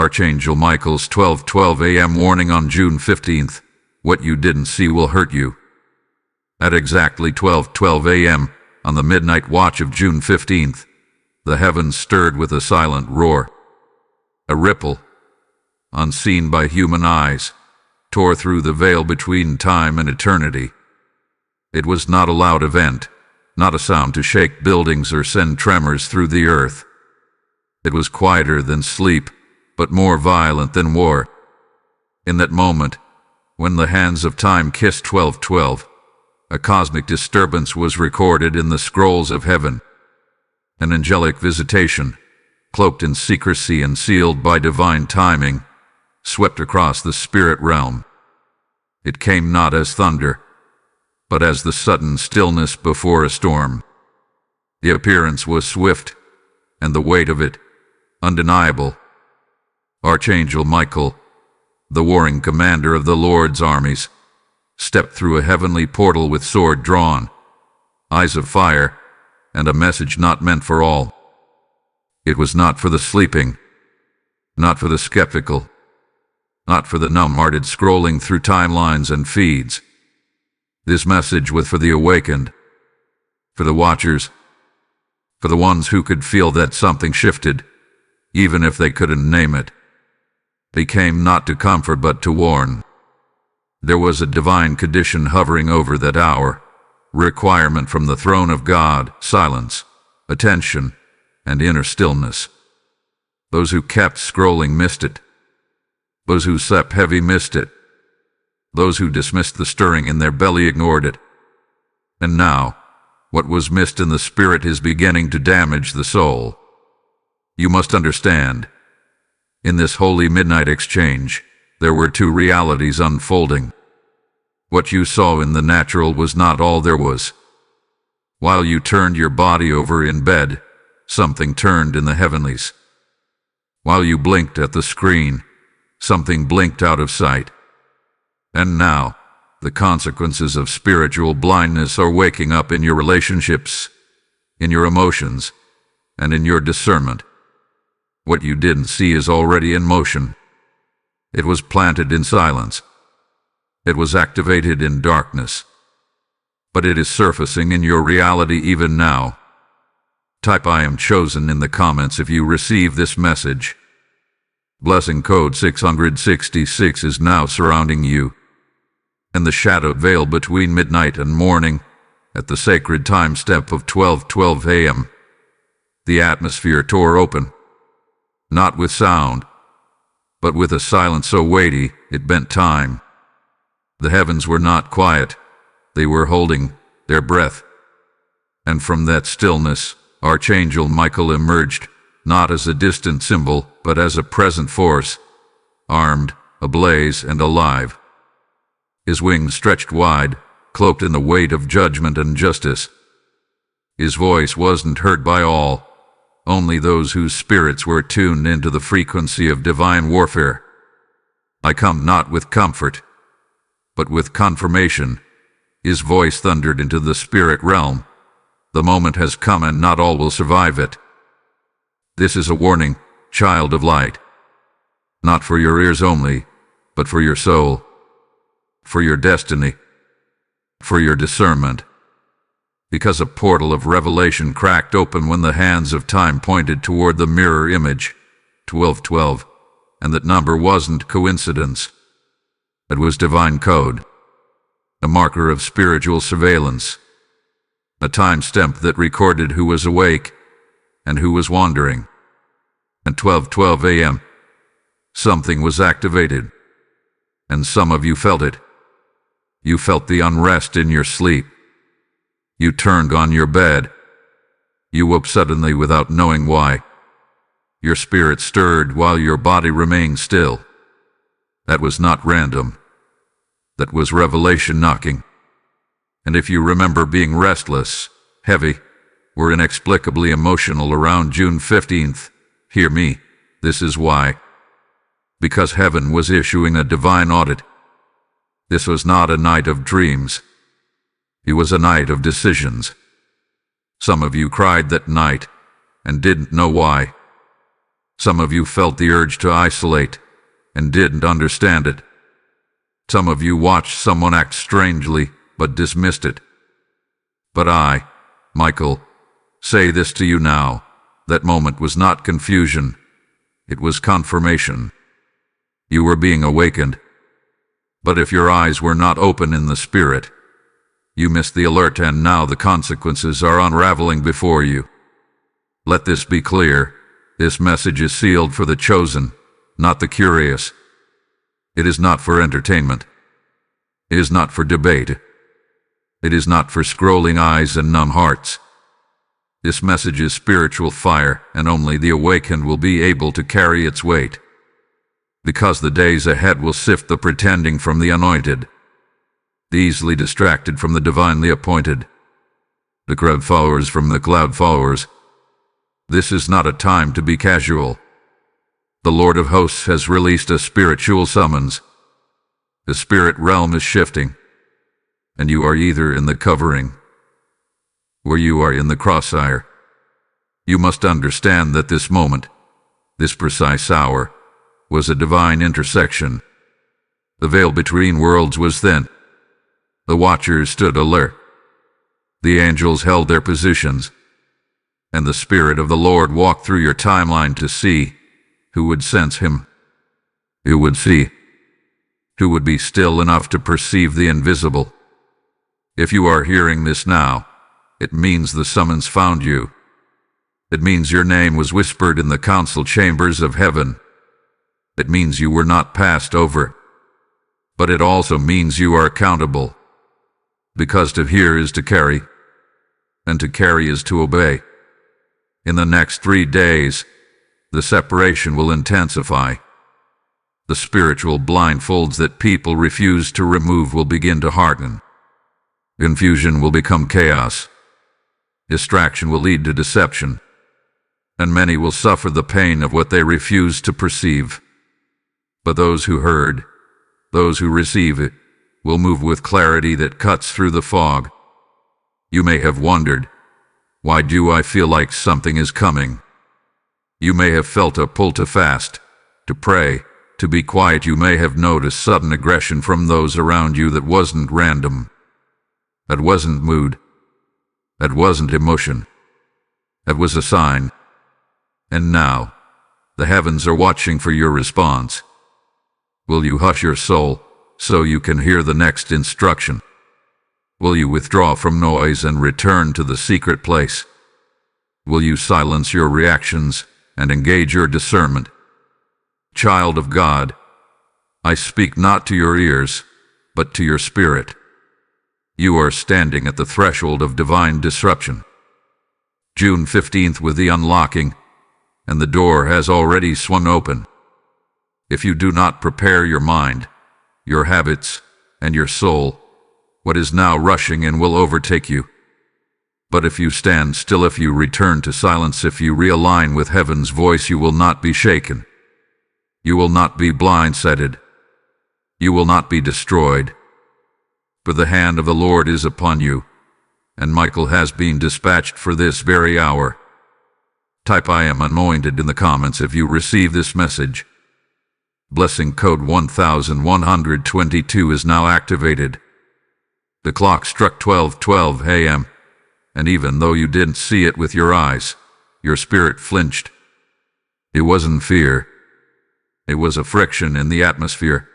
Archangel Michael's 12:12 a.m. warning on June 15th. What you didn't see will hurt you. At exactly 12:12 a.m., on the midnight watch of June 15th, the heavens stirred with a silent roar. A ripple, unseen by human eyes, tore through the veil between time and eternity. It was not a loud event, not a sound to shake buildings or send tremors through the earth. It was quieter than sleep, but more violent than war. In that moment, when the hands of time kissed 12:12, a cosmic disturbance was recorded in the scrolls of heaven. An angelic visitation, cloaked in secrecy and sealed by divine timing, swept across the spirit realm. It came not as thunder, but as the sudden stillness before a storm. The appearance was swift, and the weight of it undeniable. Archangel Michael, the warring commander of the Lord's armies, stepped through a heavenly portal with sword drawn, eyes of fire, and a message not meant for all. It was not for the sleeping, not for the skeptical, not for the numb-hearted scrolling through timelines and feeds. This message was for the awakened, for the watchers, for the ones who could feel that something shifted, even if they couldn't name it. They came not to comfort but to warn. There was a divine condition hovering over that hour, requirement from the throne of God, silence, attention, and inner stillness. Those who kept scrolling missed it. Those who slept heavy missed it. Those who dismissed the stirring in their belly ignored it. And now, what was missed in the spirit is beginning to damage the soul. You must understand, in this holy midnight exchange, there were two realities unfolding. What you saw in the natural was not all there was. While you turned your body over in bed, something turned in the heavenlies. While you blinked at the screen, something blinked out of sight. And now, the consequences of spiritual blindness are waking up in your relationships, in your emotions, and in your discernment. What you didn't see is already in motion. It was planted in silence. It was activated in darkness. But it is surfacing in your reality even now. Type "I am chosen" in the comments if you receive this message. Blessing code 666 is now surrounding you. And the shadow veil between midnight and morning, at the sacred time step of 12:12 a.m., the atmosphere tore open. Not with sound, but with a silence so weighty it bent time. The heavens were not quiet, they were holding their breath. And from that stillness, Archangel Michael emerged, not as a distant symbol, but as a present force, armed, ablaze, and alive. His wings stretched wide, cloaked in the weight of judgment and justice. His voice wasn't heard by all, only those whose spirits were tuned into the frequency of divine warfare. I come not with comfort, but with confirmation. His voice thundered into the spirit realm. The moment has come and not all will survive it. This is a warning, child of light. Not for your ears only, but for your soul, for your destiny, for your discernment. Because a portal of revelation cracked open when the hands of time pointed toward the mirror image, 12:12, and that number wasn't coincidence. It was divine code, a marker of spiritual surveillance, a timestamp that recorded who was awake and who was wandering. At 12:12 a.m., something was activated, and some of you felt it. You felt the unrest in your sleep. You turned on your bed. You woke suddenly without knowing why. Your spirit stirred while your body remained still. That was not random. That was revelation knocking. And if you remember being restless, heavy, or inexplicably emotional around June 15th, hear me, this is why. Because heaven was issuing a divine audit. This was not a night of dreams. It was a night of decisions. Some of you cried that night and didn't know why. Some of you felt the urge to isolate and didn't understand it. Some of you watched someone act strangely but dismissed it. But I, Michael, say this to you now. That moment was not confusion. It was confirmation. You were being awakened. But if your eyes were not open in the spirit, you missed the alert, and now the consequences are unraveling before you. Let this be clear. This message is sealed for the chosen, not the curious. It is not for entertainment. It is not for debate. It is not for scrolling eyes and numb hearts. This message is spiritual fire, and only the awakened will be able to carry its weight. Because the days ahead will sift the pretending from the anointed, the easily distracted from the divinely appointed, the crowd followers from the cloud followers. This is not a time to be casual. The Lord of hosts has released a spiritual summons. The spirit realm is shifting, and you are either in the covering or you are in the crossfire. You must understand that this moment, this precise hour, was a divine intersection. The veil between worlds was thin. The watchers stood alert. The angels held their positions, and the Spirit of the Lord walked through your timeline to see who would sense him, who would see, who would be still enough to perceive the invisible. If you are hearing this now, it means the summons found you. It means your name was whispered in the council chambers of heaven. It means you were not passed over. But it also means you are accountable. Because to hear is to carry, and to carry is to obey. In the next 3 days, the separation will intensify. The spiritual blindfolds that people refuse to remove will begin to harden. Confusion will become chaos. Distraction will lead to deception. And many will suffer the pain of what they refuse to perceive. But those who heard, those who receive it, will move with clarity that cuts through the fog. You may have wondered, why do I feel like something is coming? You may have felt a pull to fast, to pray, to be quiet. You may have noticed sudden aggression from those around you that wasn't random. That wasn't mood. That wasn't emotion. That was a sign. And now, the heavens are watching for your response. Will you hush your soul so you can hear the next instruction? Will you withdraw from noise and return to the secret place? Will you silence your reactions and engage your discernment? Child of God, I speak not to your ears, but to your spirit. You are standing at the threshold of divine disruption. June 15th with the unlocking, and the door has already swung open. If you do not prepare your mind, your habits, and your soul, what is now rushing in will overtake you. But if you stand still, if you return to silence, if you realign with heaven's voice, you will not be shaken. You will not be blindsided. You will not be destroyed. For the hand of the Lord is upon you, and Michael has been dispatched for this very hour. Type I am anointed in the comments if you receive this message. Blessing code 1122 is now activated. The clock struck 12:12 a.m., and even though you didn't see it with your eyes, your spirit flinched. It wasn't fear. It was a friction in the atmosphere.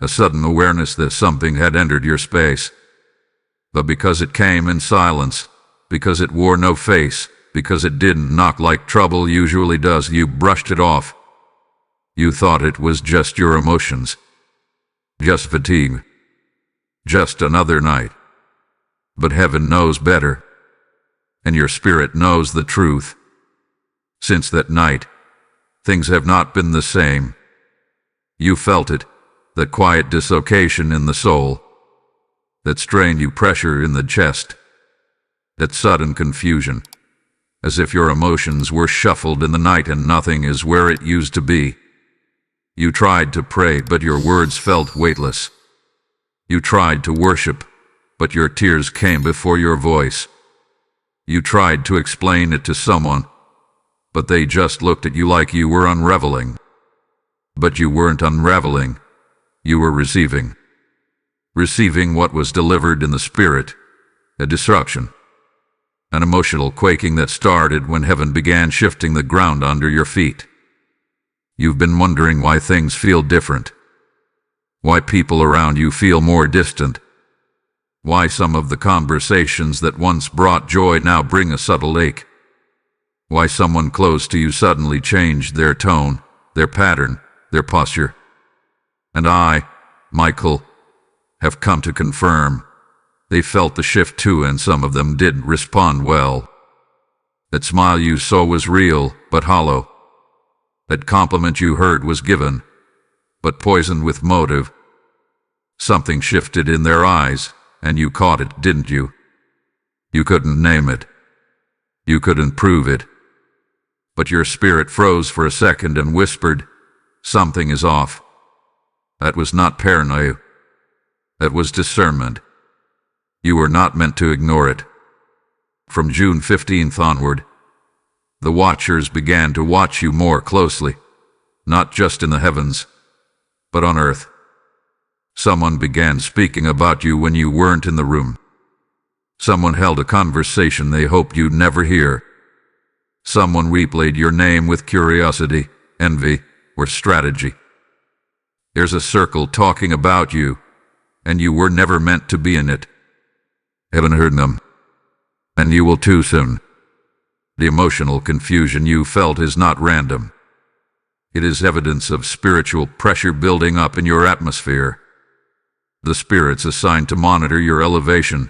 A sudden awareness that something had entered your space. But because it came in silence, because it wore no face, because it didn't knock like trouble usually does, you brushed it off. You thought it was just your emotions. Just fatigue. Just another night. But heaven knows better. And your spirit knows the truth. Since that night, things have not been the same. You felt it, that quiet dislocation in the soul, that strain you pressure in the chest, that sudden confusion, as if your emotions were shuffled in the night and nothing is where it used to be. You tried to pray, but your words felt weightless. You tried to worship, but your tears came before your voice. You tried to explain it to someone, but they just looked at you like you were unraveling. But you weren't unraveling. You were receiving. Receiving what was delivered in the spirit, a disruption. An emotional quaking that started when heaven began shifting the ground under your feet. You've been wondering why things feel different. Why people around you feel more distant. Why some of the conversations that once brought joy now bring a subtle ache. Why someone close to you suddenly changed their tone, their pattern, their posture. And I, Michael, have come to confirm. They felt the shift too, and some of them didn't respond well. That smile you saw was real, but hollow. That compliment you heard was given, but poisoned with motive. Something shifted in their eyes, and you caught it, didn't you? You couldn't name it. You couldn't prove it. But your spirit froze for a second and whispered, "Something is off." That was not paranoia. That was discernment. You were not meant to ignore it. From June 15th onward, the watchers began to watch you more closely, not just in the heavens, but on earth. Someone began speaking about you when you weren't in the room. Someone held a conversation they hoped you'd never hear. Someone replayed your name with curiosity, envy, or strategy. There's a circle talking about you, and you were never meant to be in it. Heaven heard them, and you will too soon. The emotional confusion you felt is not random. It is evidence of spiritual pressure building up in your atmosphere. The spirits assigned to monitor your elevation,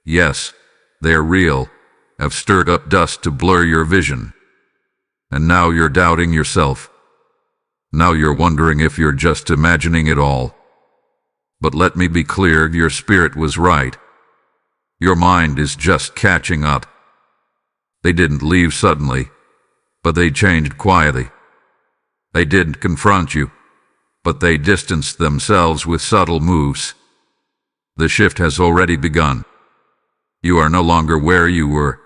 yes, they are real, have stirred up dust to blur your vision. And now you're doubting yourself. Now you're wondering if you're just imagining it all. But let me be clear, your spirit was right. Your mind is just catching up. They didn't leave suddenly, but they changed quietly. They didn't confront you, but they distanced themselves with subtle moves. The shift has already begun. You are no longer where you were,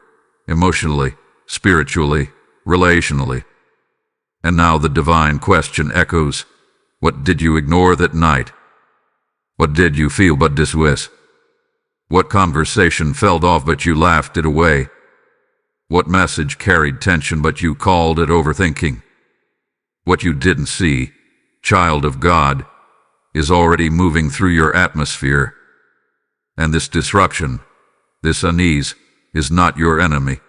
emotionally, spiritually, relationally. And now the divine question echoes, what did you ignore that night? What did you feel but dismiss? What conversation felt off but you laughed it away? What message carried tension but you called it overthinking? What you didn't see, child of God, is already moving through your atmosphere. And this disruption, this unease, is not your enemy.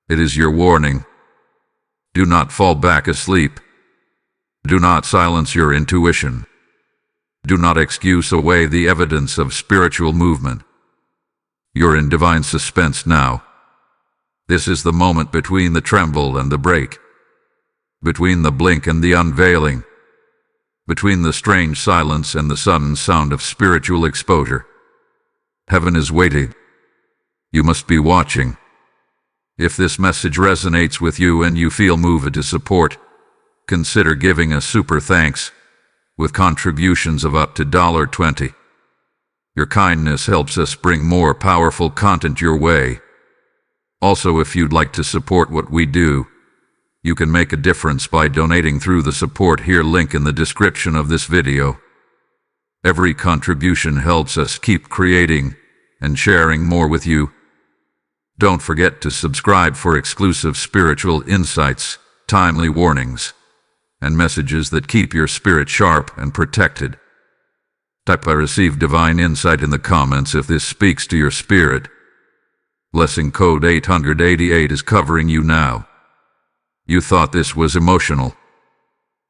It is your warning. Do not fall back asleep. Do not silence your intuition. Do not excuse away the evidence of spiritual movement. You're in divine suspense now. This is the moment between the tremble and the break, between the blink and the unveiling, between the strange silence and the sudden sound of spiritual exposure. Heaven is waiting. You must be watching. If this message resonates with you and you feel moved to support, consider giving a super thanks with contributions of up to $20. Your kindness helps us bring more powerful content your way. Also, if you'd like to support what we do, you can make a difference by donating through the support here link in the description of this video. Every contribution helps us keep creating and sharing more with you. Don't forget to subscribe for exclusive spiritual insights, timely warnings, and messages that keep your spirit sharp and protected. Type "I receive divine insight" in the comments if this speaks to your spirit. Blessing code 888 is covering you now. You thought this was emotional.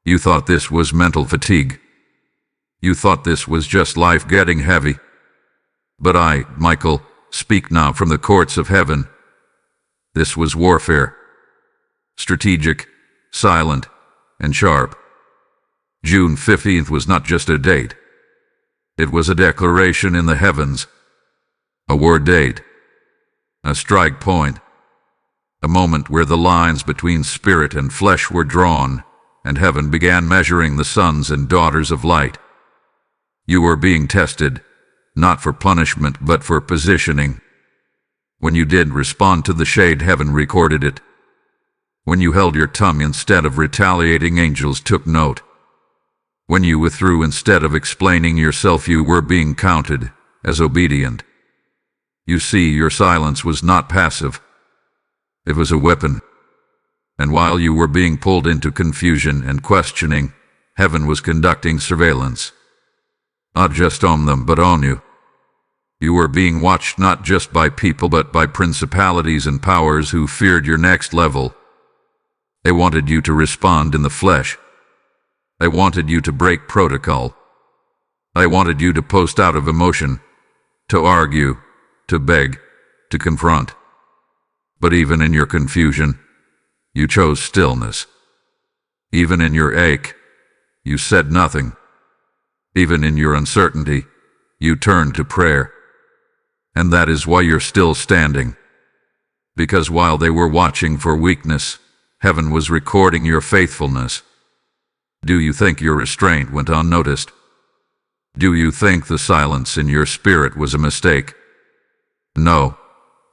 You thought this was mental fatigue. You thought this was just life getting heavy. But I, Michael, speak now from the courts of heaven. This was warfare. Strategic, silent, and sharp. June 15th was not just a date. It was a declaration in the heavens. A word date. A strike point. A moment where the lines between spirit and flesh were drawn, and heaven began measuring the sons and daughters of light. You were being tested, not for punishment but for positioning. When you did respond to the shade, heaven recorded it. When you held your tongue instead of retaliating, angels took note. When you withdrew instead of explaining yourself, you were being counted as obedient. You see, your silence was not passive. It was a weapon. And while you were being pulled into confusion and questioning, heaven was conducting surveillance. Not just on them, but on you. You were being watched not just by people, but by principalities and powers who feared your next level. They wanted you to respond in the flesh. They wanted you to break protocol. They wanted you to post out of emotion, to argue, to beg, to confront. But even in your confusion, you chose stillness. Even in your ache, you said nothing. Even in your uncertainty, you turned to prayer. And that is why you're still standing. Because while they were watching for weakness, heaven was recording your faithfulness. Do you think your restraint went unnoticed? Do you think the silence in your spirit was a mistake? No,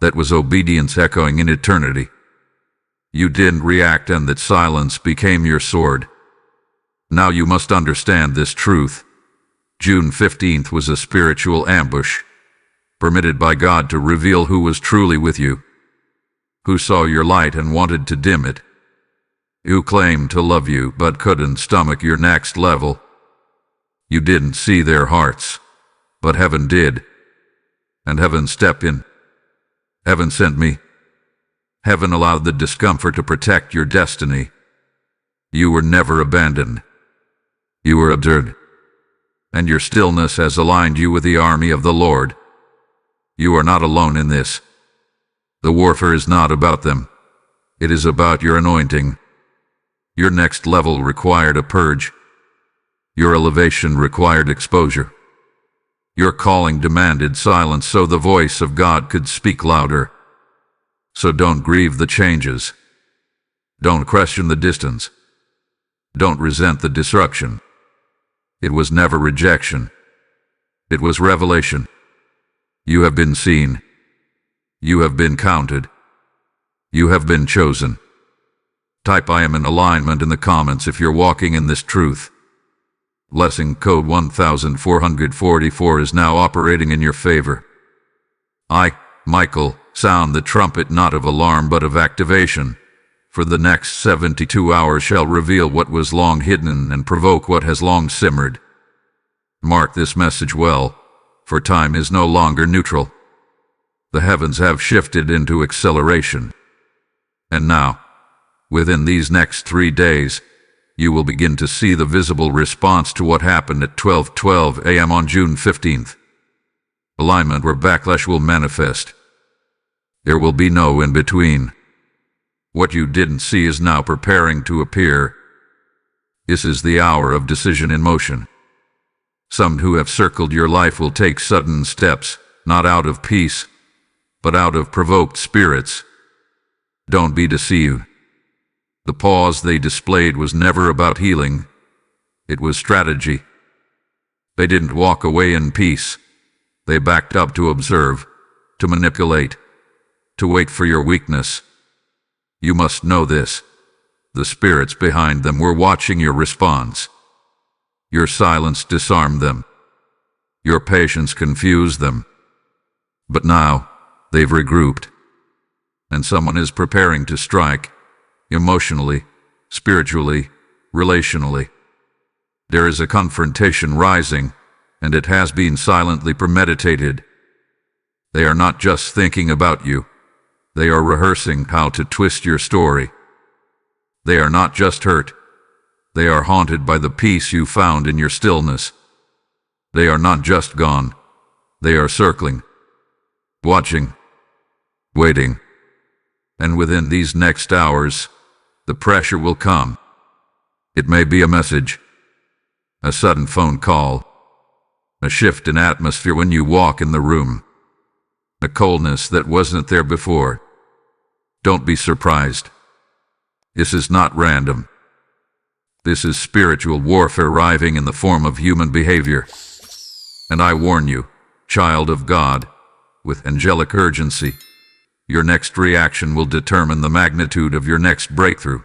that was obedience echoing in eternity. You didn't react, and that silence became your sword. Now you must understand this truth. June 15th was a spiritual ambush, permitted by God to reveal who was truly with you, who saw your light and wanted to dim it, who claimed to love you but couldn't stomach your next level. You didn't see their hearts, but heaven did. And heaven stepped in. Heaven sent me. Heaven allowed the discomfort to protect your destiny. You were never abandoned. You were observed. And your stillness has aligned you with the army of the Lord. You are not alone in this. The warfare is not about them. It is about your anointing. Your next level required a purge. Your elevation required exposure. Your calling demanded silence so the voice of God could speak louder. So don't grieve the changes. Don't question the distance. Don't resent the disruption. It was never rejection. It was revelation. You have been seen. You have been counted. You have been chosen. Type "I am in alignment" in the comments if you're walking in this truth. Blessing code 1444 is now operating in your favor. I, Michael, sound the trumpet not of alarm but of activation. For the next 72 hours shall reveal what was long hidden and provoke what has long simmered. Mark this message well, for time is no longer neutral. The heavens have shifted into acceleration. And now, within these next 3 days, you will begin to see the visible response to what happened at 12:12 a.m. on June 15th. Alignment where backlash will manifest. There will be no in-between. What you didn't see is now preparing to appear. This is the hour of decision in motion. Some who have circled your life will take sudden steps, not out of peace, but out of provoked spirits. Don't be deceived. The pause they displayed was never about healing. It was strategy. They didn't walk away in peace. They backed up to observe, to manipulate, to wait for your weakness. You must know this. The spirits behind them were watching your response. Your silence disarmed them. Your patience confused them. But now, they've regrouped. And someone is preparing to strike. Emotionally, spiritually, relationally. There is a confrontation rising, and it has been silently premeditated. They are not just thinking about you. They are rehearsing how to twist your story. They are not just hurt. They are haunted by the peace you found in your stillness. They are not just gone. They are circling, watching, waiting. And within these next hours, the pressure will come. It may be a message, a sudden phone call, a shift in atmosphere when you walk in the room, a coldness that wasn't there before. Don't be surprised. This is not random. This is spiritual warfare arriving in the form of human behavior. And I warn you, child of God, with angelic urgency, Your next reaction will determine the magnitude of your next breakthrough.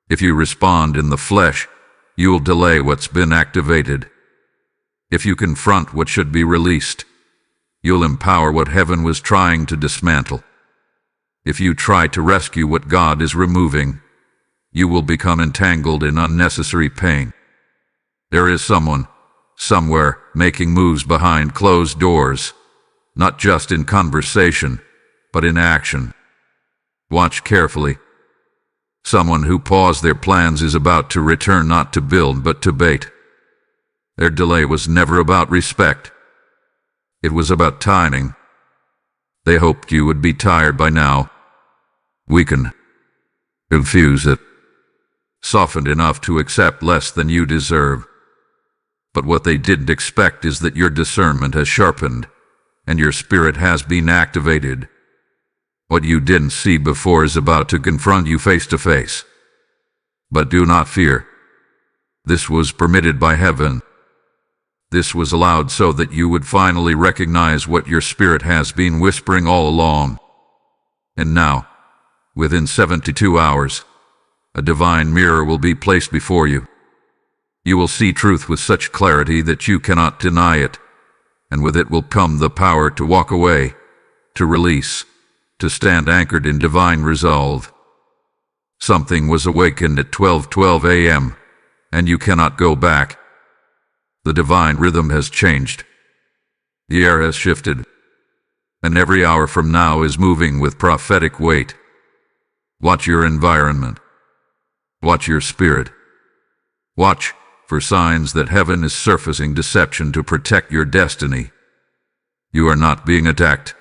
If you respond in the flesh, you will delay what's been activated. If you confront what should be released, you'll empower what heaven was trying to dismantle. If you try to rescue what God is removing, you will become entangled in unnecessary pain. There is someone, somewhere, making moves behind closed doors, not just in conversation, but in action. Watch carefully. Someone who paused their plans is about to return, not to build but to bait. Their delay was never about respect. It was about timing. They hoped you would be tired by now, weakened, confused, softened enough to accept less than you deserve. But what they didn't expect is that your discernment has sharpened, and your spirit has been activated. What you didn't see before is about to confront you face to face. But do not fear. This was permitted by heaven. This was allowed so that you would finally recognize what your spirit has been whispering all along. And now, within 72 hours, a divine mirror will be placed before you. You will see truth with such clarity that you cannot deny it, and with it will come the power to walk away, to release, to stand anchored in divine resolve. Something was awakened at 12:12 a.m., and you cannot go back. The divine rhythm has changed. The air has shifted, and every hour from now is moving with prophetic weight. Watch your environment. Watch your spirit. Watch for signs that heaven is surfacing deception to protect your destiny. You are not being attacked.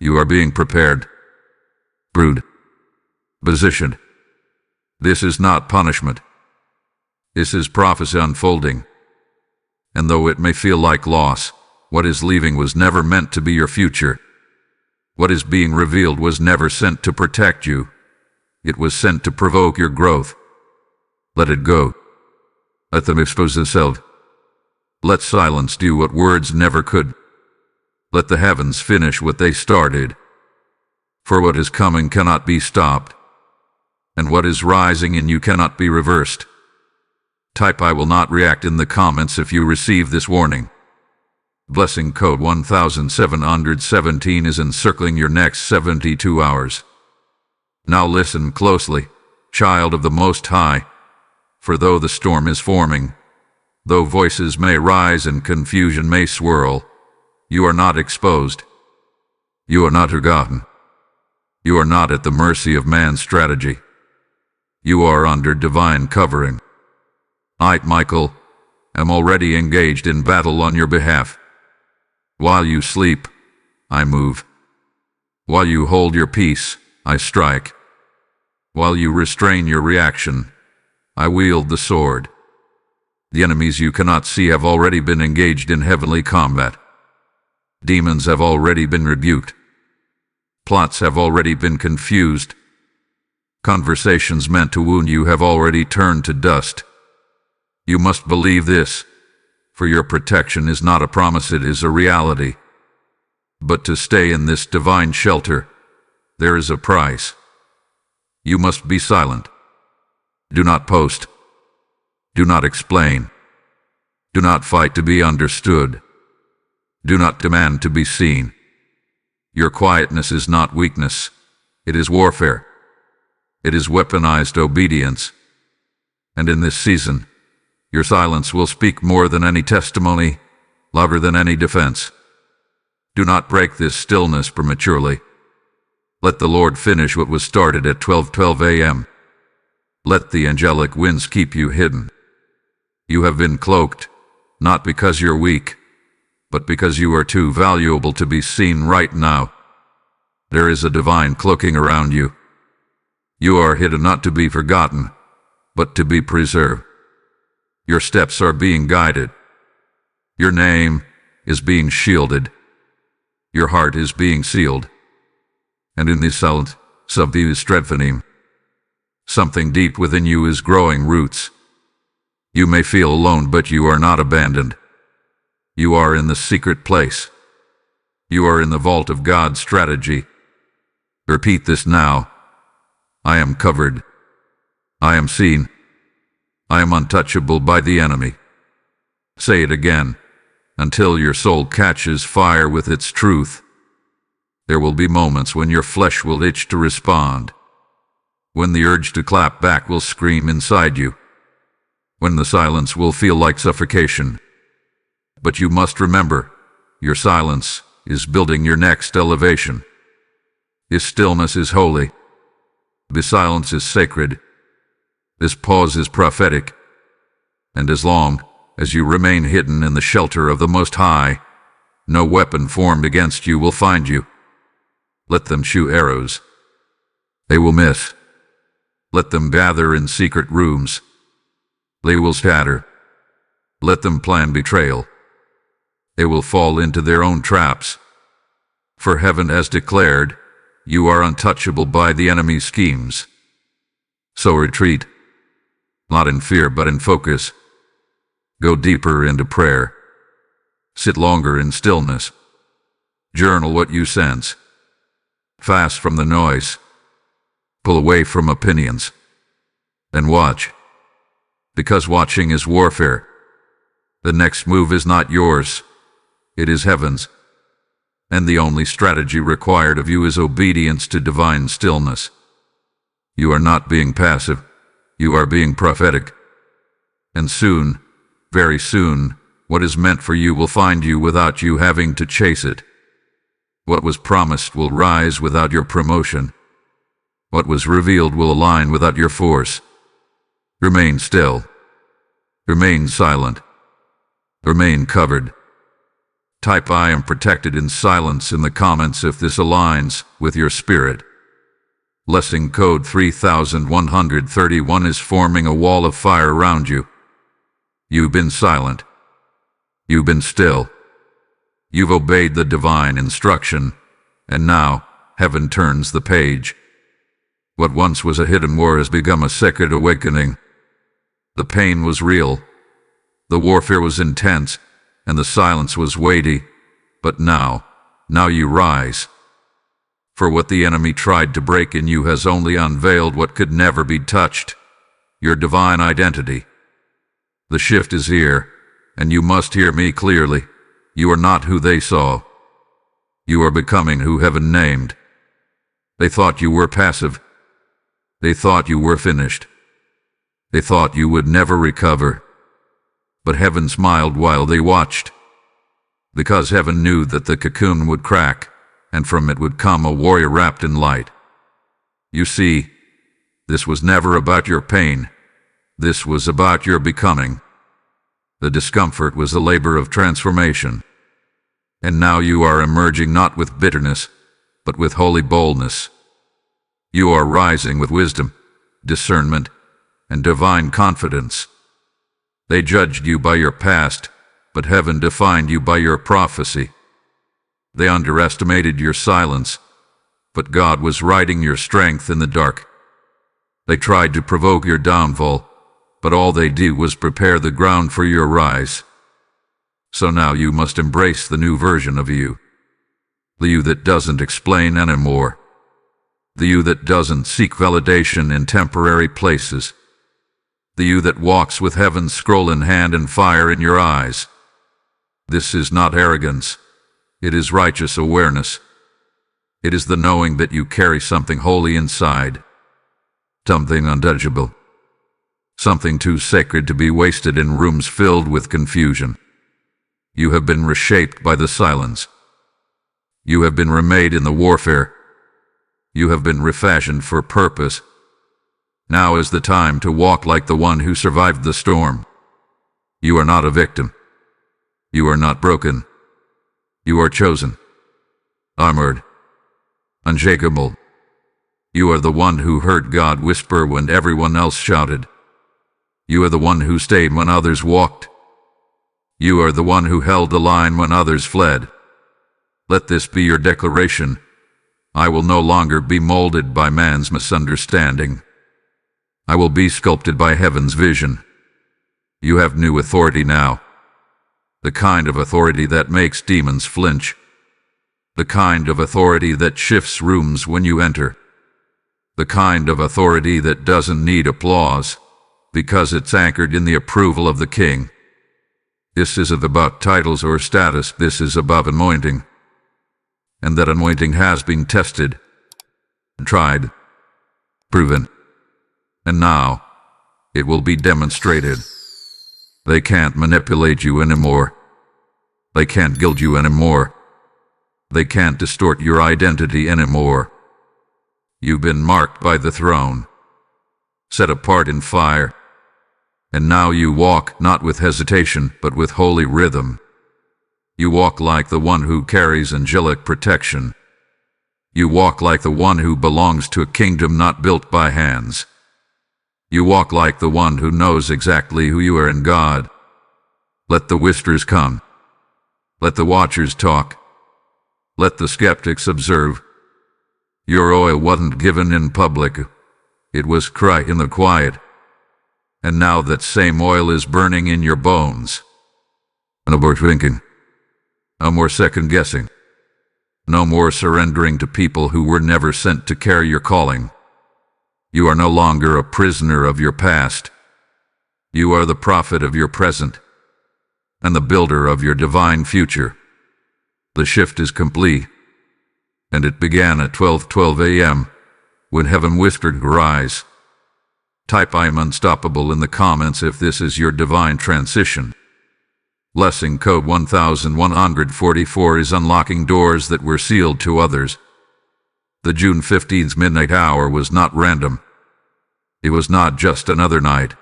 You are being prepared, brewed, positioned. This is not punishment. This is prophecy unfolding. And though it may feel like loss, what is leaving was never meant to be your future. What is being revealed was never sent to protect you. It was sent to provoke your growth. Let it go. Let them expose themselves. Let silence do what words never could. Let the heavens finish what they started. For what is coming cannot be stopped, and what is rising in you cannot be reversed. Type "I will not react" in the comments if you receive this warning. Blessing code 1717 is encircling your next 72 hours. Now listen closely, child of the Most High, for though the storm is forming, though voices may rise and confusion may swirl, you are not exposed. You are not forgotten. You are not at the mercy of man's strategy. You are under divine covering. I, Michael, am already engaged in battle on your behalf. While you sleep, I move. While you hold your peace, I strike. While you restrain your reaction, I wield the sword. The enemies you cannot see have already been engaged in heavenly combat. Demons have already been rebuked. Plots have already been confused. Conversations meant to wound you have already turned to dust. You must believe this, for your protection is not a promise, it is a reality. But to stay in this divine shelter, there is a price. You must be silent. Do not post. Do not explain. Do not fight to be understood. Do not demand to be seen. Your quietness is not weakness. It is warfare. It is weaponized obedience. And in this season, your silence will speak more than any testimony, louder than any defense. Do not break this stillness prematurely. Let the Lord finish what was started at 12:12 a.m. Let the angelic winds keep you hidden. You have been cloaked, not because you're weak, but because you are too valuable to be seen right now. There is a divine cloaking around you. You are hidden not to be forgotten, but to be preserved. Your steps are being guided. Your name is being shielded. Your heart is being sealed. And in this silence, subdue strengthening. Something deep within you is growing roots. You may feel alone, but you are not abandoned. You are in the secret place. You are in the vault of God's strategy. Repeat this now. I am covered. I am seen. I am untouchable by the enemy. Say it again, until your soul catches fire with its truth. There will be moments when your flesh will itch to respond, when the urge to clap back will scream inside you, when the silence will feel like suffocation. But you must remember, your silence is building your next elevation. This stillness is holy. This silence is sacred. This pause is prophetic. And as long as you remain hidden in the shelter of the Most High, no weapon formed against you will find you. Let them shoot arrows. They will miss. Let them gather in secret rooms. They will scatter. Let them plan betrayal. They will fall into their own traps. For heaven has declared, you are untouchable by the enemy's schemes. So retreat, not in fear but in focus. Go deeper into prayer. Sit longer in stillness. Journal what you sense. Fast from the noise. Pull away from opinions. And watch. Because watching is warfare. The next move is not yours. It is heaven's. And the only strategy required of you is obedience to divine stillness. You are not being passive. You are being prophetic. And soon, very soon, what is meant for you will find you without you having to chase it. What was promised will rise without your promotion. What was revealed will align without your force. Remain still. Remain silent. Remain covered. Type I am protected in silence in the comments if this aligns with your spirit. Blessing code 3131 is forming a wall of fire around you. You've been silent. You've been still. You've obeyed the divine instruction, and now heaven turns the page. What once was a hidden war has become a sacred awakening. The pain was real. The warfare was intense, and the silence was weighty. But now you rise. For what the enemy tried to break in you has only unveiled what could never be touched, your divine identity. The shift is here, and you must hear me clearly. You are not who they saw. You are becoming who heaven named. They thought you were passive. They thought you were finished. They thought you would never recover. But heaven smiled while they watched, because heaven knew that the cocoon would crack, and from it would come a warrior wrapped in light. You see, this was never about your pain. This was about your becoming. The discomfort was a labor of transformation. And now you are emerging not with bitterness, but with holy boldness. You are rising with wisdom, discernment, and divine confidence. They judged you by your past, but heaven defined you by your prophecy. They underestimated your silence, but God was writing your strength in the dark. They tried to provoke your downfall, but all they did was prepare the ground for your rise. So now you must embrace the new version of you. The you that doesn't explain anymore. The you that doesn't seek validation in temporary places. The you that walks with heaven's scroll in hand and fire in your eyes. This is not arrogance. It is righteous awareness. It is the knowing that you carry something holy inside. Something untouchable. Something too sacred to be wasted in rooms filled with confusion. You have been reshaped by the silence. You have been remade in the warfare. You have been refashioned for purpose. Now is the time to walk like the one who survived the storm. You are not a victim. You are not broken. You are chosen, armored, unshakable. You are the one who heard God whisper when everyone else shouted. You are the one who stayed when others walked. You are the one who held the line when others fled. Let this be your declaration. I will no longer be molded by man's misunderstanding. I will be sculpted by heaven's vision. You have new authority now. The kind of authority that makes demons flinch. The kind of authority that shifts rooms when you enter. The kind of authority that doesn't need applause, because it's anchored in the approval of the king. This isn't about titles or status, this is about anointing. And that anointing has been tested, tried, proven. And now, it will be demonstrated. They can't manipulate you anymore. They can't gild you anymore. They can't distort your identity anymore. You've been marked by the throne, set apart in fire, and now you walk not with hesitation, but with holy rhythm. You walk like the one who carries angelic protection. You walk like the one who belongs to a kingdom not built by hands. You walk like the one who knows exactly who you are in God. Let the whispers come. Let the watchers talk. Let the skeptics observe. Your oil wasn't given in public. It was cried in the quiet. And now that same oil is burning in your bones. No more thinking. No more second guessing. No more surrendering to people who were never sent to carry your calling. You are no longer a prisoner of your past. You are the prophet of your present and the builder of your divine future. The shift is complete, and it began at 12:12 a.m. when heaven whispered, "Rise." Type "I'm unstoppable" in the comments if this is your divine transition. Blessing code 1144 is unlocking doors that were sealed to others. The June 15th midnight hour was not random. It was not just another night.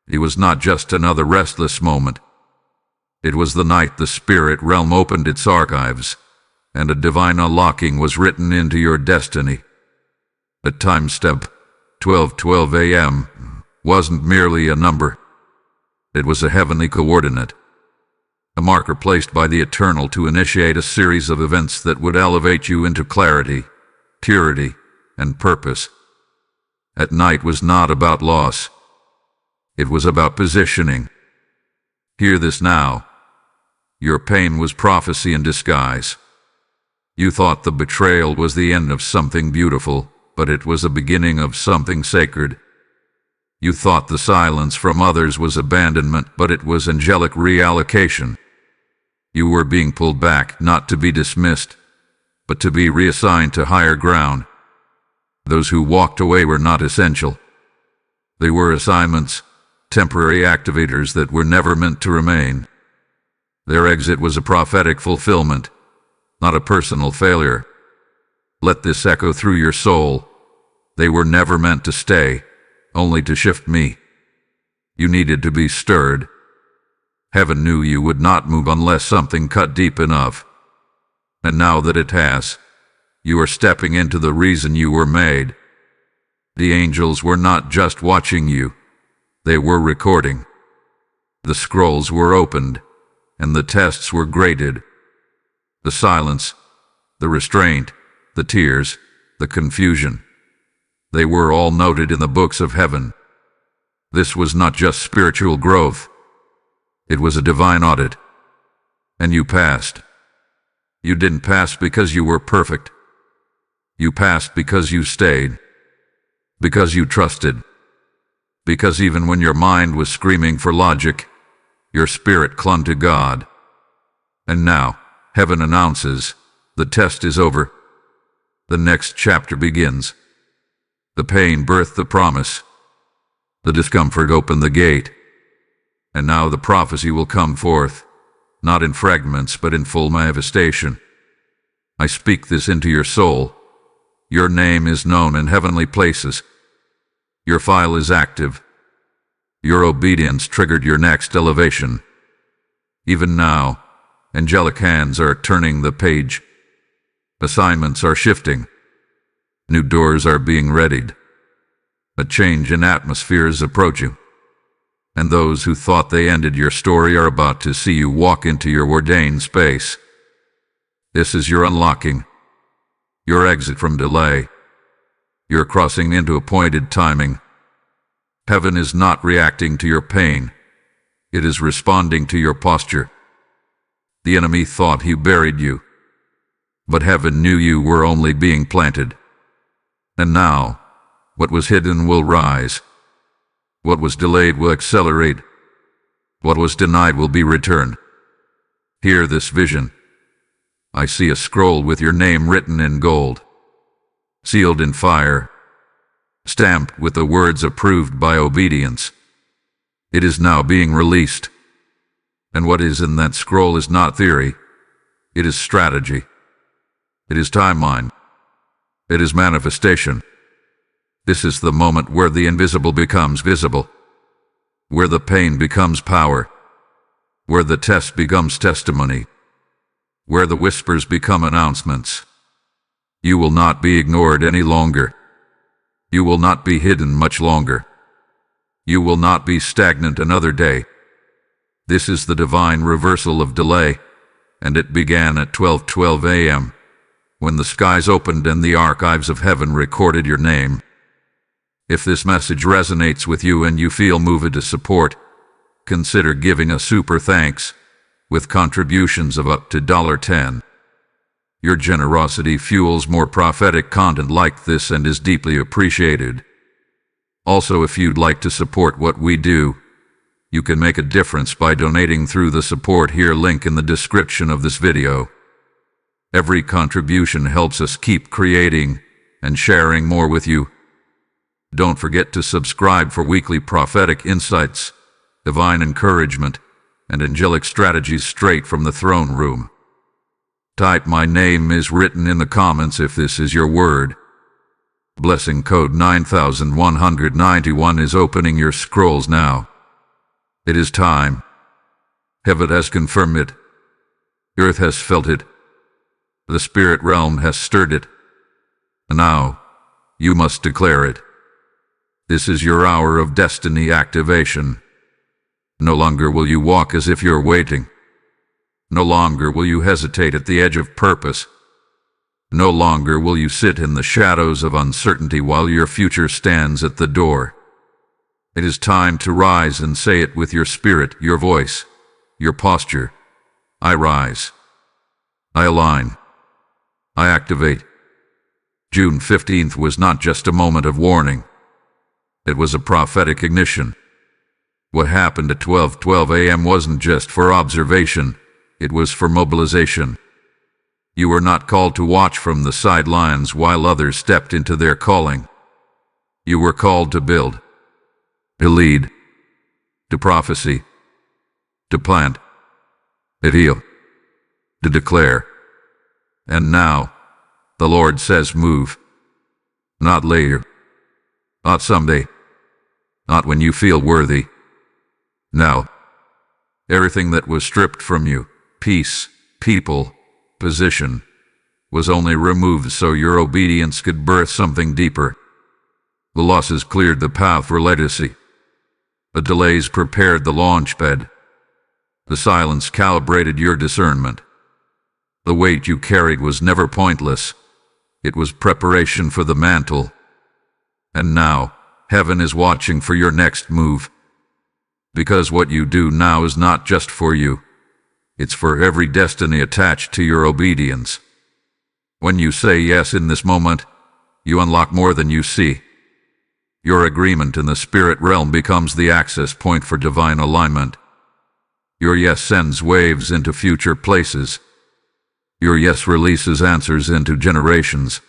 It was not just another restless moment. It was the night the spirit realm opened its archives, and a divine unlocking was written into your destiny. The time step, 12:12 a.m., wasn't merely a number. It was a heavenly coordinate, a marker placed by the Eternal to initiate a series of events that would elevate you into clarity, purity, and purpose. At night was not about loss. It was about positioning. Hear this now. Your pain was prophecy in disguise. You thought the betrayal was the end of something beautiful, but it was the beginning of something sacred. You thought the silence from others was abandonment, but it was angelic reallocation. You were being pulled back, not to be dismissed, but to be reassigned to higher ground. Those who walked away were not essential. They were assignments, temporary activators that were never meant to remain. Their exit was a prophetic fulfillment, not a personal failure. Let this echo through your soul. They were never meant to stay, only to shift me. You needed to be stirred. Heaven knew you would not move unless something cut deep enough. And now that it has, you are stepping into the reason you were made. The angels were not just watching you, they were recording. The scrolls were opened, and the tests were graded. The silence, the restraint, the tears, the confusion, they were all noted in the books of heaven. This was not just spiritual growth. It was a divine audit. And you passed. You didn't pass because you were perfect. You passed because you stayed. Because you trusted. Because even when your mind was screaming for logic, your spirit clung to God. And now, heaven announces, the test is over. The next chapter begins. The pain birthed the promise. The discomfort opened the gate. And now the prophecy will come forth, not in fragments but in full manifestation. I speak this into your soul. Your name is known in heavenly places. Your file is active. Your obedience triggered your next elevation. Even now, angelic hands are turning the page. Assignments are shifting. New doors are being readied. A change in atmosphere is approaching. And those who thought they ended your story are about to see you walk into your ordained space. This is your unlocking, your exit from delay. You're crossing into appointed timing. Heaven is not reacting to your pain. It is responding to your posture. The enemy thought he buried you. But heaven knew you were only being planted. And now, what was hidden will rise. What was delayed will accelerate. What was denied will be returned. Hear this vision. I see a scroll with your name written in gold, sealed in fire, stamped with the words approved by obedience. It is now being released. And what is in that scroll is not theory. It is strategy. It is timeline. It is manifestation. This is the moment where the invisible becomes visible, where the pain becomes power, where the test becomes testimony, where the whispers become announcements. You will not be ignored any longer. You will not be hidden much longer. You will not be stagnant another day. This is the divine reversal of delay, and it began at 12:12 a.m., when the skies opened and the archives of heaven recorded your name. If this message resonates with you and you feel moved to support, consider giving a super thanks with contributions of up to $10. Your generosity fuels more prophetic content like this and is deeply appreciated. Also, if you'd like to support what we do, you can make a difference by donating through the Support Here link in the description of this video. Every contribution helps us keep creating and sharing more with you. Don't forget to subscribe for weekly prophetic insights, divine encouragement, and angelic strategies straight from the throne room. Type "My name is written" in the comments if this is your word. Blessing code 9191 is opening your scrolls now. It is time. Heaven has confirmed it. Earth has felt it. The spirit realm has stirred it. And now, you must declare it. This is your hour of destiny activation. No longer will you walk as if you're waiting. No longer will you hesitate at the edge of purpose. No longer will you sit in the shadows of uncertainty while your future stands at the door. It is time to rise and say it with your spirit, your voice, your posture. I rise. I align. I activate. June 15th was not just a moment of warning. It was a prophetic ignition. What happened at 12:12 a.m. wasn't just for observation, it was for mobilization. You were not called to watch from the sidelines while others stepped into their calling. You were called to build, to lead, to prophesy, to plant, to heal, to declare. And now, the Lord says move. Not later, not someday, not when you feel worthy. Now, everything that was stripped from you, peace, people, position, was only removed so your obedience could birth something deeper. The losses cleared the path for legacy. The delays prepared the launchpad. The silence calibrated your discernment. The weight you carried was never pointless. It was preparation for the mantle. And now, heaven is watching for your next move. Because what you do now is not just for you. It's for every destiny attached to your obedience. When you say yes in this moment, you unlock more than you see. Your agreement in the spirit realm becomes the access point for divine alignment. Your yes sends waves into future places. Your yes releases answers into generations.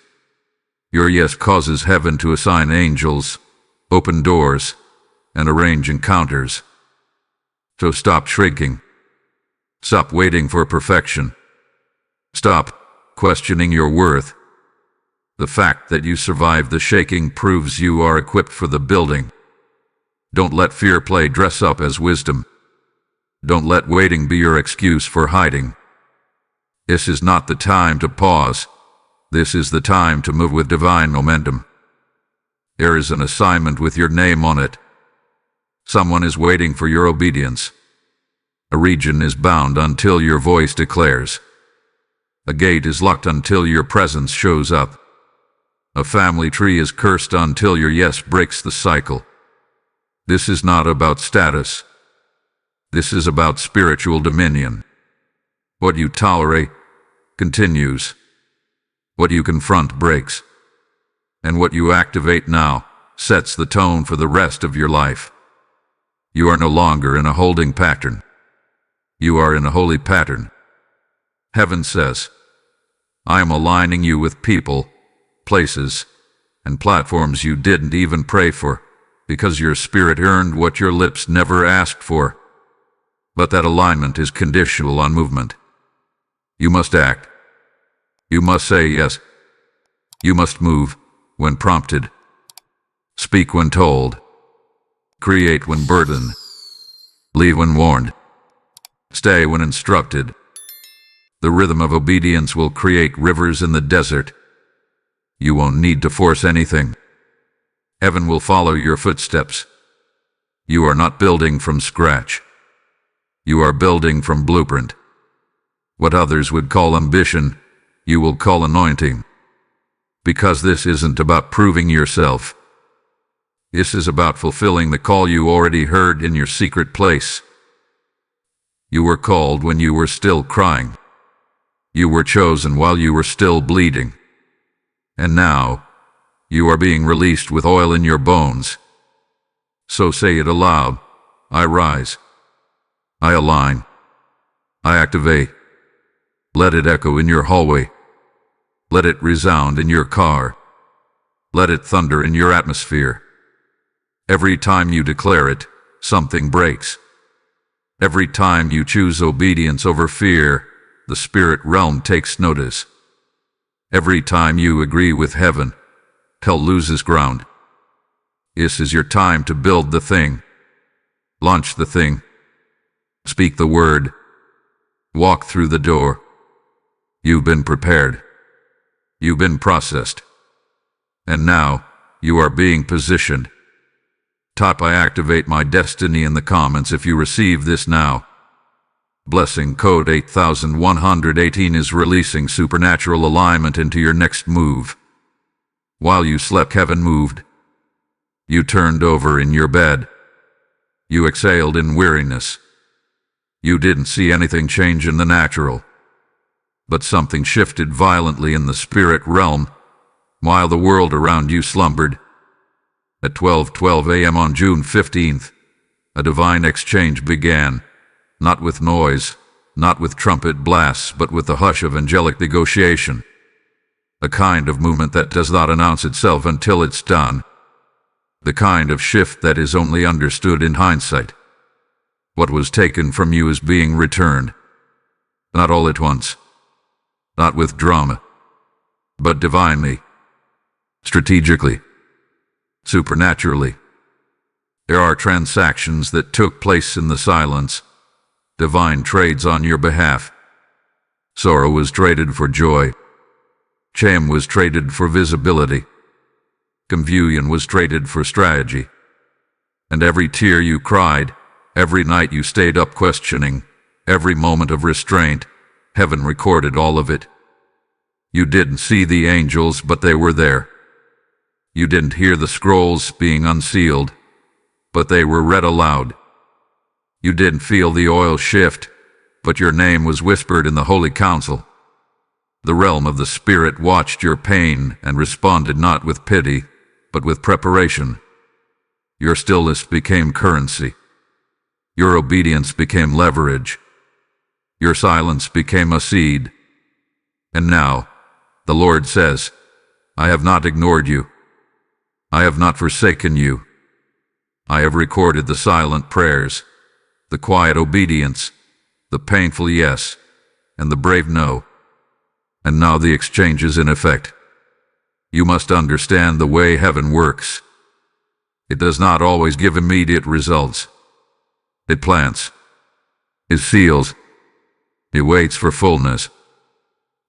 Your yes causes heaven to assign angels, open doors, and arrange encounters. So stop shrinking. Stop waiting for perfection. Stop questioning your worth. The fact that you survived the shaking proves you are equipped for the building. Don't let fear play dress up as wisdom. Don't let waiting be your excuse for hiding. This is not the time to pause. This is the time to move with divine momentum. There is an assignment with your name on it. Someone is waiting for your obedience. A region is bound until your voice declares. A gate is locked until your presence shows up. A family tree is cursed until your yes breaks the cycle. This is not about status. This is about spiritual dominion. What you tolerate continues. What you confront breaks. And what you activate now sets the tone for the rest of your life. You are no longer in a holding pattern. You are in a holy pattern. Heaven says, I am aligning you with people, places, and platforms you didn't even pray for, because your spirit earned what your lips never asked for. But that alignment is conditional on movement. You must act. You must say yes. You must move when prompted. Speak when told. Create when burdened. Leave when warned. Stay when instructed. The rhythm of obedience will create rivers in the desert. You won't need to force anything. Heaven will follow your footsteps. You are not building from scratch. You are building from blueprint. What others would call ambition, you will call anointing. Because this isn't about proving yourself. This is about fulfilling the call you already heard in your secret place. You were called when you were still crying. You were chosen while you were still bleeding. And now, you are being released with oil in your bones. So say it aloud. I rise. I align. I activate. Let it echo in your hallway. Let it resound in your car. Let it thunder in your atmosphere. Every time you declare it, something breaks. Every time you choose obedience over fear, the spirit realm takes notice. Every time you agree with heaven, hell loses ground. This is your time to build the thing. Launch the thing. Speak the word. Walk through the door. You've been prepared. You've been processed. And now, you are being positioned. Type I activate my destiny in the comments if you receive this now. Blessing code 8118 is releasing supernatural alignment into your next move. While you slept, heaven moved. You turned over in your bed. You exhaled in weariness. You didn't see anything change in the natural. But something shifted violently in the spirit realm, while the world around you slumbered. At 12:12 a.m. on June 15th, a divine exchange began, not with noise, not with trumpet blasts, but with the hush of angelic negotiation. A kind of movement that does not announce itself until it's done. The kind of shift that is only understood in hindsight. What was taken from you is being returned. Not all at once. Not with drama. But divinely. Strategically. Supernaturally. There are transactions that took place in the silence. Divine trades on your behalf. Sorrow was traded for joy. Shame was traded for visibility. Confusion was traded for strategy. And every tear you cried, every night you stayed up questioning, every moment of restraint, heaven recorded all of it. You didn't see the angels, but they were there. You didn't hear the scrolls being unsealed, but they were read aloud. You didn't feel the oil shift, but your name was whispered in the Holy Council. The realm of the Spirit watched your pain and responded not with pity, but with preparation. Your stillness became currency. Your obedience became leverage. Your silence became a seed. And now, the Lord says, I have not ignored you. I have not forsaken you. I have recorded the silent prayers, the quiet obedience, the painful yes, and the brave no. And now the exchange is in effect. You must understand the way heaven works. It does not always give immediate results. It plants. It seals. It waits for fullness.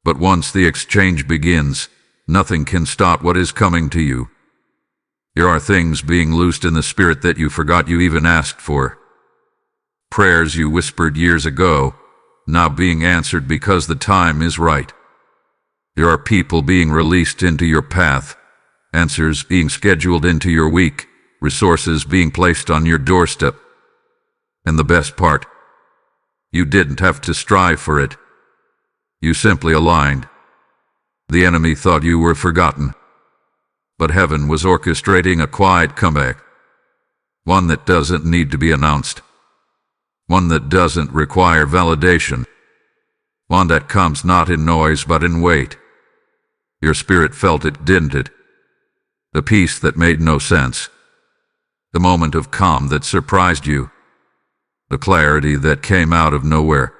But once the exchange begins, nothing can stop what is coming to you. There are things being loosed in the spirit that you forgot you even asked for. Prayers you whispered years ago, now being answered because the time is right. There are people being released into your path, answers being scheduled into your week, resources being placed on your doorstep. And the best part, you didn't have to strive for it. You simply aligned. The enemy thought you were forgotten. But heaven was orchestrating a quiet comeback. One that doesn't need to be announced. One that doesn't require validation. One that comes not in noise but in weight. Your spirit felt it, didn't it? The peace that made no sense. The moment of calm that surprised you. The clarity that came out of nowhere.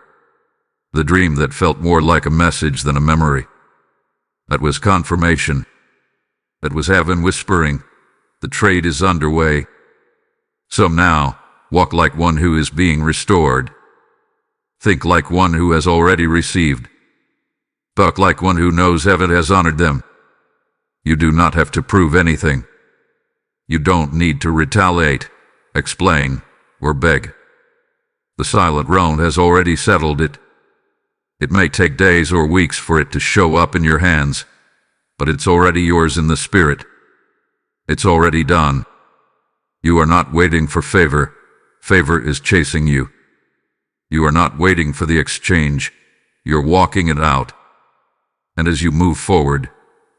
The dream that felt more like a message than a memory. That was confirmation. That was heaven whispering, the trade is underway. So now, walk like one who is being restored. Think like one who has already received. Talk like one who knows heaven has honored them. You do not have to prove anything. You don't need to retaliate, explain, or beg. The silent roan has already settled it. It may take days or weeks for it to show up in your hands, but it's already yours in the spirit. It's already done. You are not waiting for favor. Favor is chasing you. You are not waiting for the exchange. You're walking it out. And as you move forward,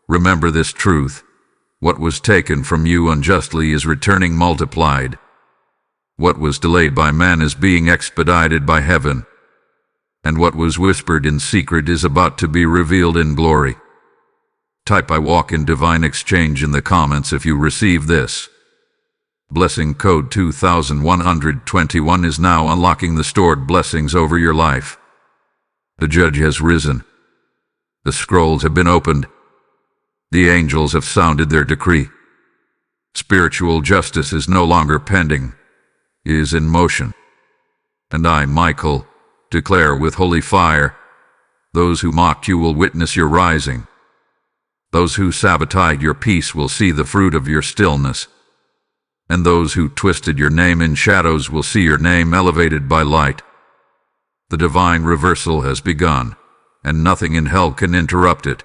remember this truth. What was taken from you unjustly is returning multiplied. What was delayed by man is being expedited by heaven. And what was whispered in secret is about to be revealed in glory. Type "I walk in divine exchange" in the comments if you receive this. Blessing code 2121 is now unlocking the stored blessings over your life. The judge has risen. The scrolls have been opened. The angels have sounded their decree. Spiritual justice is no longer pending. It is in motion. And I, Michael, declare with holy fire, those who mocked you will witness your rising. Those who sabotaged your peace will see the fruit of your stillness. And those who twisted your name in shadows will see your name elevated by light. The divine reversal has begun, and nothing in hell can interrupt it.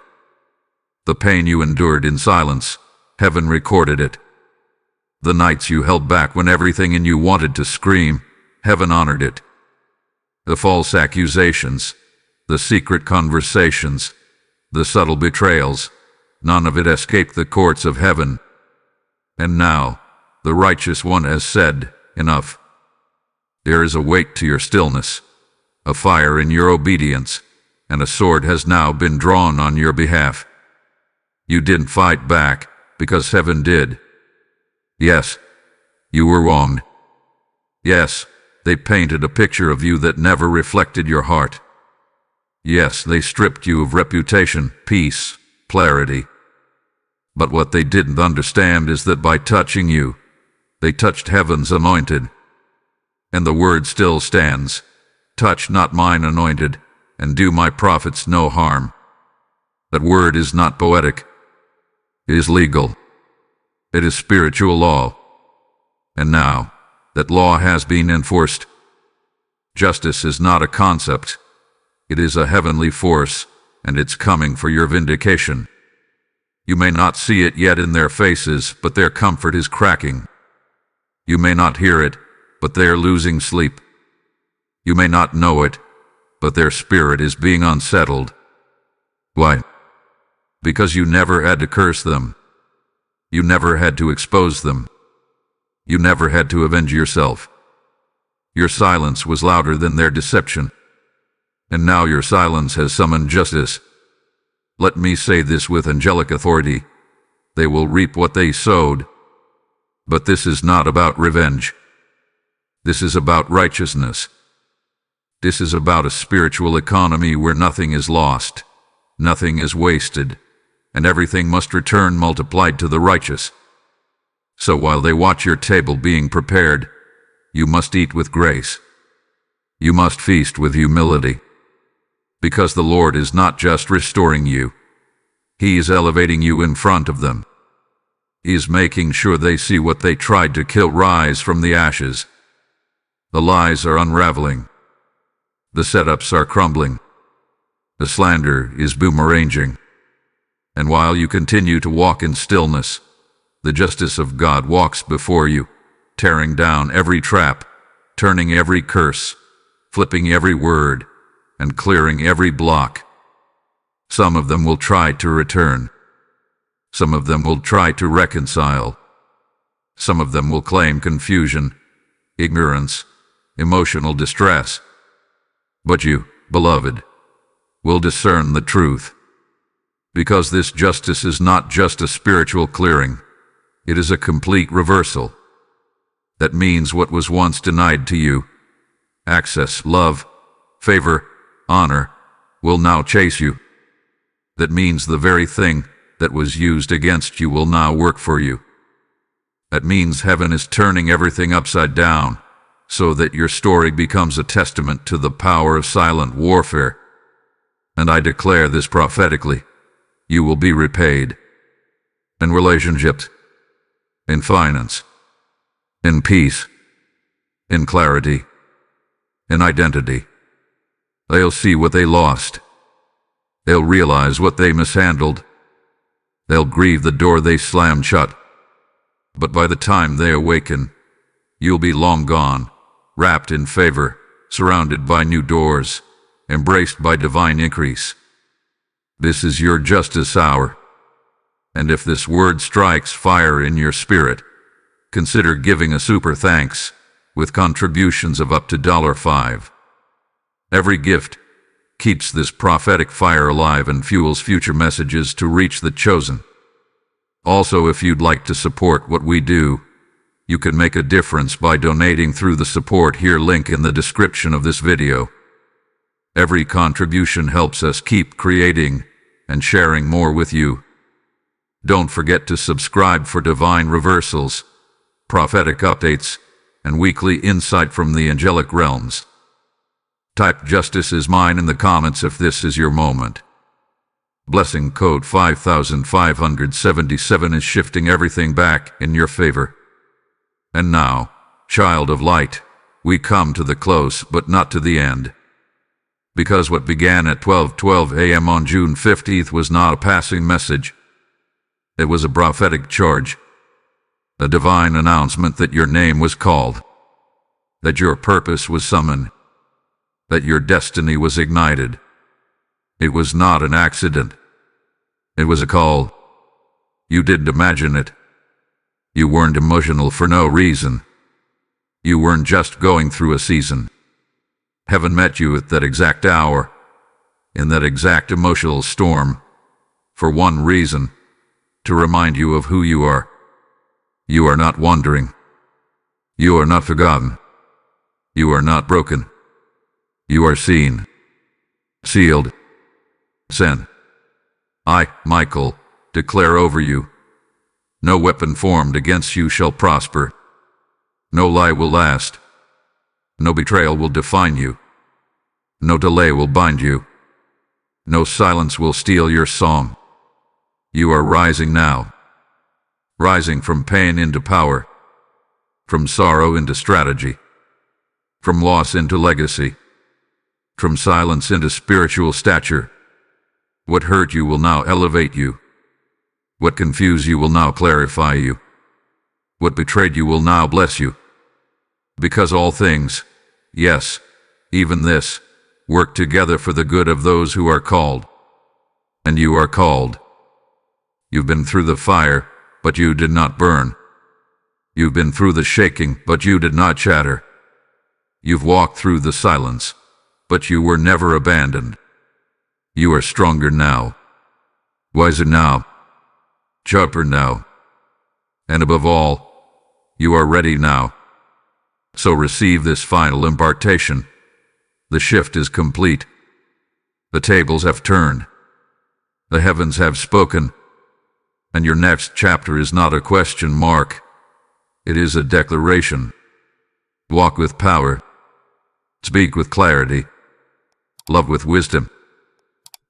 The pain you endured in silence, heaven recorded it. The nights you held back when everything in you wanted to scream, heaven honored it. The false accusations, the secret conversations, the subtle betrayals, none of it escaped the courts of heaven. And now, the righteous one has said, enough. There is a weight to your stillness, a fire in your obedience, and a sword has now been drawn on your behalf. You didn't fight back, because heaven did. Yes, you were wronged. Yes, they painted a picture of you that never reflected your heart. Yes, they stripped you of reputation, peace, clarity. But what they didn't understand is that by touching you, they touched heaven's anointed. And the word still stands, touch not mine anointed, and do my prophets no harm. That word is not poetic. It is legal. It is spiritual law. And now, that law has been enforced. Justice is not a concept. It is a heavenly force, and it's coming for your vindication. You may not see it yet in their faces, but their comfort is cracking. You may not hear it, but they are losing sleep. You may not know it, but their spirit is being unsettled. Why? Because you never had to curse them. You never had to expose them. You never had to avenge yourself. Your silence was louder than their deception. And now your silence has summoned justice. Let me say this with angelic authority. They will reap what they sowed. But this is not about revenge. This is about righteousness. This is about a spiritual economy where nothing is lost, nothing is wasted, and everything must return multiplied to the righteous. So while they watch your table being prepared, you must eat with grace. You must feast with humility. Because the Lord is not just restoring you. He is elevating you in front of them. He is making sure they see what they tried to kill rise from the ashes. The lies are unraveling. The setups are crumbling. The slander is boomeranging. And while you continue to walk in stillness, the justice of God walks before you, tearing down every trap, turning every curse, flipping every word, and clearing every block. Some of them will try to return. Some of them will try to reconcile. Some of them will claim confusion, ignorance, emotional distress. But you, beloved, will discern the truth. Because this justice is not just a spiritual clearing, it is a complete reversal. That means what was once denied to you, access, love, favor, honor, will now chase you. That means the very thing that was used against you will now work for you. That means heaven is turning everything upside down, so that your story becomes a testament to the power of silent warfare. And I declare this prophetically: you will be repaid. In relationships, in finance, in peace, in clarity, in identity. They'll see what they lost. They'll realize what they mishandled. They'll grieve the door they slammed shut. But by the time they awaken, you'll be long gone, wrapped in favor, surrounded by new doors, embraced by divine increase. This is your justice hour. And if this word strikes fire in your spirit, consider giving a super thanks with contributions of up to $5. Every gift keeps this prophetic fire alive and fuels future messages to reach the chosen. Also, if you'd like to support what we do, you can make a difference by donating through the support here link in the description of this video. Every contribution helps us keep creating and sharing more with you. Don't forget to subscribe for divine reversals, prophetic updates, and weekly insight from the angelic realms. Type "Justice is mine" in the comments if this is your moment. Blessing code 5577 is shifting everything back in your favor. And now, child of light, we come to the close but not to the end. Because what began at 12:12 a.m. on June 15th was not a passing message. It was a prophetic charge, a divine announcement that your name was called, that your purpose was summoned, that your destiny was ignited. It was not an accident. It was a call. You didn't imagine it. You weren't emotional for no reason. You weren't just going through a season. Heaven met you at that exact hour, in that exact emotional storm, for one reason: to remind you of who you are. You are not wandering. You are not forgotten. You are not broken. You are seen, sealed, sent. I, Michael, declare over you: no weapon formed against you shall prosper. No lie will last. No betrayal will define you. No delay will bind you. No silence will steal your song. You are rising now. Rising from pain into power. From sorrow into strategy. From loss into legacy. From silence into spiritual stature. What hurt you will now elevate you. What confused you will now clarify you. What betrayed you will now bless you. Because all things, yes, even this, work together for the good of those who are called. And you are called. You've been through the fire, but you did not burn. You've been through the shaking, but you did not shatter. You've walked through the silence, but you were never abandoned. You are stronger now, wiser now, sharper now, and above all, you are ready now. So receive this final impartation. The shift is complete. The tables have turned. The heavens have spoken. And your next chapter is not a question mark. It is a declaration. Walk with power. Speak with clarity. Love with wisdom.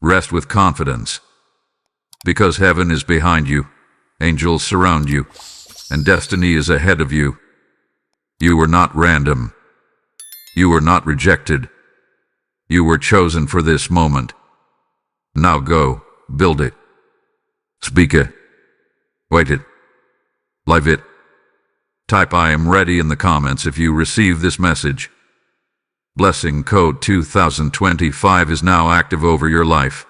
Rest with confidence. Because heaven is behind you, angels surround you, and destiny is ahead of you. You were not random. You were not rejected. You were chosen for this moment. Now go, build it. Speak it. Wait it. Live it. Type "I am ready" in the comments if you receive this message. Blessing code 2025 is now active over your life.